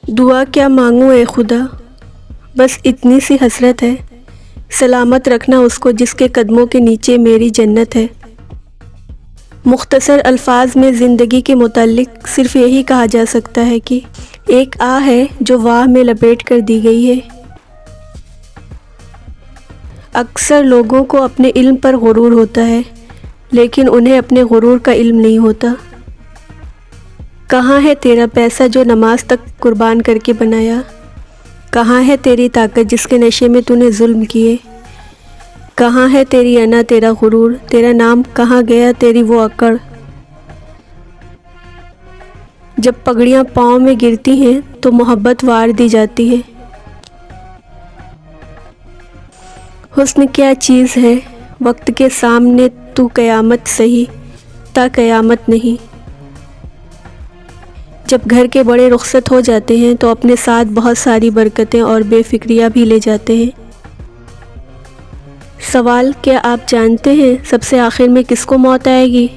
دعا کیا مانگوں اے خدا، بس اتنی سی حسرت ہے، سلامت رکھنا اس کو جس کے قدموں کے نیچے میری جنت ہے۔ مختصر الفاظ میں زندگی کے متعلق صرف یہی کہا جا سکتا ہے کہ ایک آہ ہے جو واہ میں لپیٹ کر دی گئی ہے۔ اکثر لوگوں کو اپنے علم پر غرور ہوتا ہے، لیکن انہیں اپنے غرور کا علم نہیں ہوتا۔ کہاں ہے تیرا پیسہ جو نماز تک قربان کر کے بنایا؟ کہاں ہے تیری طاقت جس کے نشے میں تو نے ظلم کیے؟ کہاں ہے تیری انا، تیرا غرور، تیرا نام کہاں گیا، تیری وہ اکڑ؟ جب پگڑیاں پاؤں میں گرتی ہیں تو محبت وار دی جاتی ہے۔ حسن کیا چیز ہے وقت کے سامنے، تو قیامت سہی تا قیامت نہیں۔ جب گھر کے بڑے رخصت ہو جاتے ہیں تو اپنے ساتھ بہت ساری برکتیں اور بے فکریاں بھی لے جاتے ہیں۔ سوال، کیا آپ جانتے ہیں سب سے آخر میں کس کو موت آئے گی؟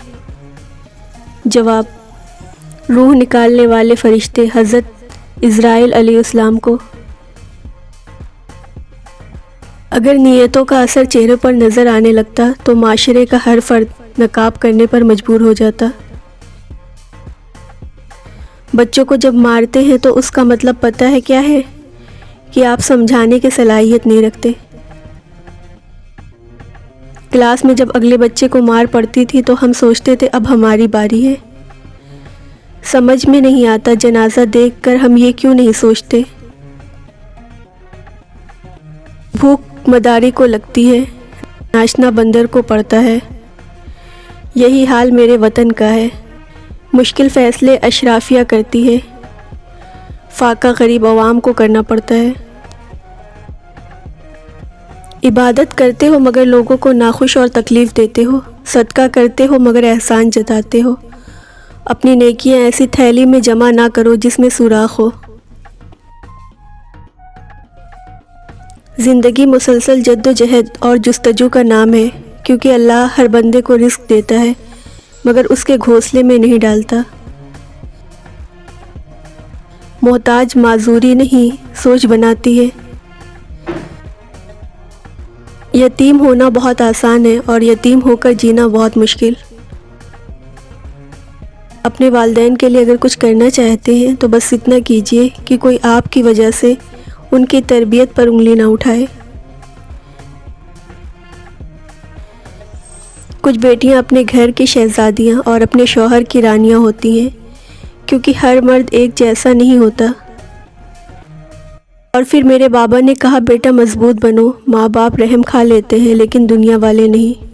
جواب، روح نکالنے والے فرشتے حضرت عزرائیل علیہ السلام کو۔ اگر نیتوں کا اثر چہرے پر نظر آنے لگتا تو معاشرے کا ہر فرد نقاب کرنے پر مجبور ہو جاتا۔ بچوں کو جب مارتے ہیں تو اس کا مطلب پتہ ہے کیا ہے؟ کہ آپ سمجھانے کی صلاحیت نہیں رکھتے۔ کلاس میں جب اگلے بچے کو مار پڑتی تھی تو ہم سوچتے تھے اب ہماری باری ہے۔ سمجھ میں نہیں آتا جنازہ دیکھ کر ہم یہ کیوں نہیں سوچتے۔ بھوک مداری کو لگتی ہے، ناشنا بندر کو پڑتا ہے۔ یہی حال میرے وطن کا ہے۔ مشکل فیصلے اشرافیہ کرتی ہے، فاقہ غریب عوام کو کرنا پڑتا ہے۔ عبادت کرتے ہو مگر لوگوں کو ناخوش اور تکلیف دیتے ہو، صدقہ کرتے ہو مگر احسان جتاتے ہو۔ اپنی نیکیاں ایسی تھیلی میں جمع نہ کرو جس میں سوراخ ہو۔ زندگی مسلسل جد و جہد اور جستجو کا نام ہے، کیونکہ اللہ ہر بندے کو رزق دیتا ہے مگر اس کے گھونسلے میں نہیں ڈالتا۔ محتاج معذوری نہیں، سوچ بناتی ہے۔ یتیم ہونا بہت آسان ہے اور یتیم ہو کر جینا بہت مشکل۔ اپنے والدین کے لیے اگر کچھ کرنا چاہتے ہیں تو بس اتنا کیجئے کہ کوئی آپ کی وجہ سے ان کی تربیت پر انگلی نہ اٹھائے۔ کچھ بیٹیاں اپنے گھر کی شہزادیاں اور اپنے شوہر کی رانیاں ہوتی ہیں، کیونکہ ہر مرد ایک جیسا نہیں ہوتا۔ اور پھر میرے بابا نے کہا بیٹا مضبوط بنو، ماں باپ رحم کھا لیتے ہیں لیکن دنیا والے نہیں۔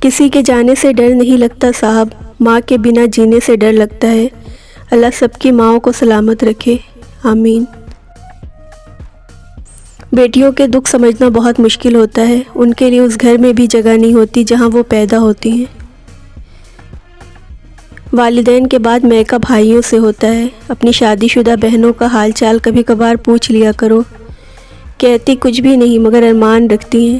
کسی کے جانے سے ڈر نہیں لگتا صاحب، ماں کے بنا جینے سے ڈر لگتا ہے۔ اللہ سب کی ماؤں کو سلامت رکھے، آمین۔ بیٹیوں کے دکھ سمجھنا بہت مشکل ہوتا ہے، ان کے لیے اس گھر میں بھی جگہ نہیں ہوتی جہاں وہ پیدا ہوتی ہیں۔ والدین کے بعد میکا بھائیوں سے ہوتا ہے۔ اپنی شادی شدہ بہنوں کا حال چال کبھی کبھار پوچھ لیا کرو، کہتی کچھ بھی نہیں مگر ارمان رکھتی ہیں۔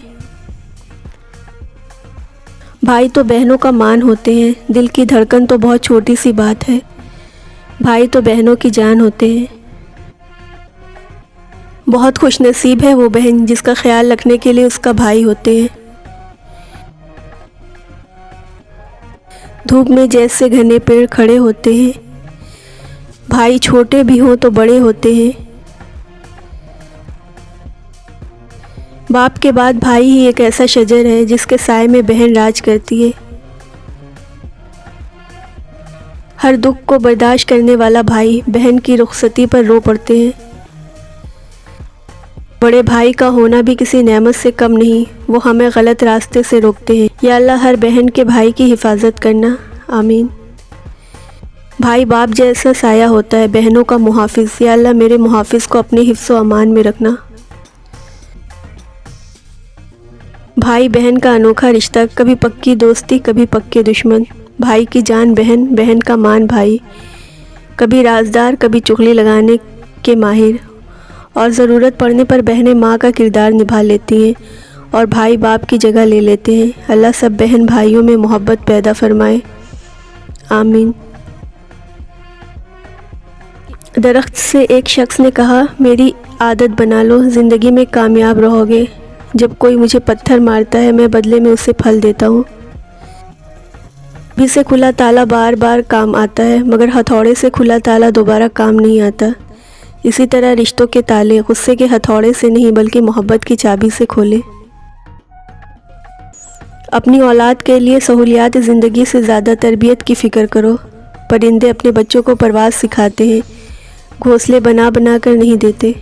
بھائی تو بہنوں کا مان ہوتے ہیں، دل کی دھڑکن تو بہت چھوٹی سی بات ہے۔ بھائی تو بہنوں کی جان ہوتے ہیں۔ بہت خوش نصیب ہے وہ بہن جس کا خیال رکھنے کے لیے اس کا بھائی ہوتے ہیں۔ دھوپ میں جیسے گھنے پیڑ کھڑے ہوتے ہیں، بھائی چھوٹے بھی ہوں تو بڑے ہوتے ہیں۔ باپ کے بعد بھائی ہی ایک ایسا شجر ہے جس کے سائے میں بہن راج کرتی ہے۔ ہر دکھ کو برداشت کرنے والا بھائی بہن کی رخصتی پر رو پڑتے ہیں۔ بڑے بھائی کا ہونا بھی کسی نعمت سے کم نہیں، وہ ہمیں غلط راستے سے روکتے ہیں۔ یا اللہ ہر بہن کے بھائی کی حفاظت کرنا، آمین۔ بھائی باپ جیسا سایہ ہوتا ہے، بہنوں کا محافظ۔ یا اللہ میرے محافظ کو اپنے حفظ و امان میں رکھنا۔ بھائی بہن کا انوکھا رشتہ، کبھی پکی دوستی کبھی پکے دشمن۔ بھائی کی جان بہن، بہن کا مان بھائی، کبھی رازدار کبھی چغلی لگانے کے ماہر، اور ضرورت پڑنے پر بہنیں ماں کا کردار نبھا لیتی ہیں اور بھائی باپ کی جگہ لے لیتے ہیں۔ اللہ سب بہن بھائیوں میں محبت پیدا فرمائے، آمین۔ درخت سے ایک شخص نے کہا، میری عادت بنا لو، زندگی میں کامیاب رہو گے۔ جب کوئی مجھے پتھر مارتا ہے میں بدلے میں اسے پھل دیتا ہوں۔ چابی سے کھلا تالا بار بار کام آتا ہے، مگر ہتھوڑے سے کھلا تالا دوبارہ کام نہیں آتا۔ اسی طرح رشتوں کے تالے غصے کے ہتھوڑے سے نہیں بلکہ محبت کی چابی سے کھولے۔ اپنی اولاد کے لیے سہولیات زندگی سے زیادہ تربیت کی فکر کرو۔ پرندے اپنے بچوں کو پرواز سکھاتے ہیں، گھونسلے بنا بنا کر نہیں دیتے۔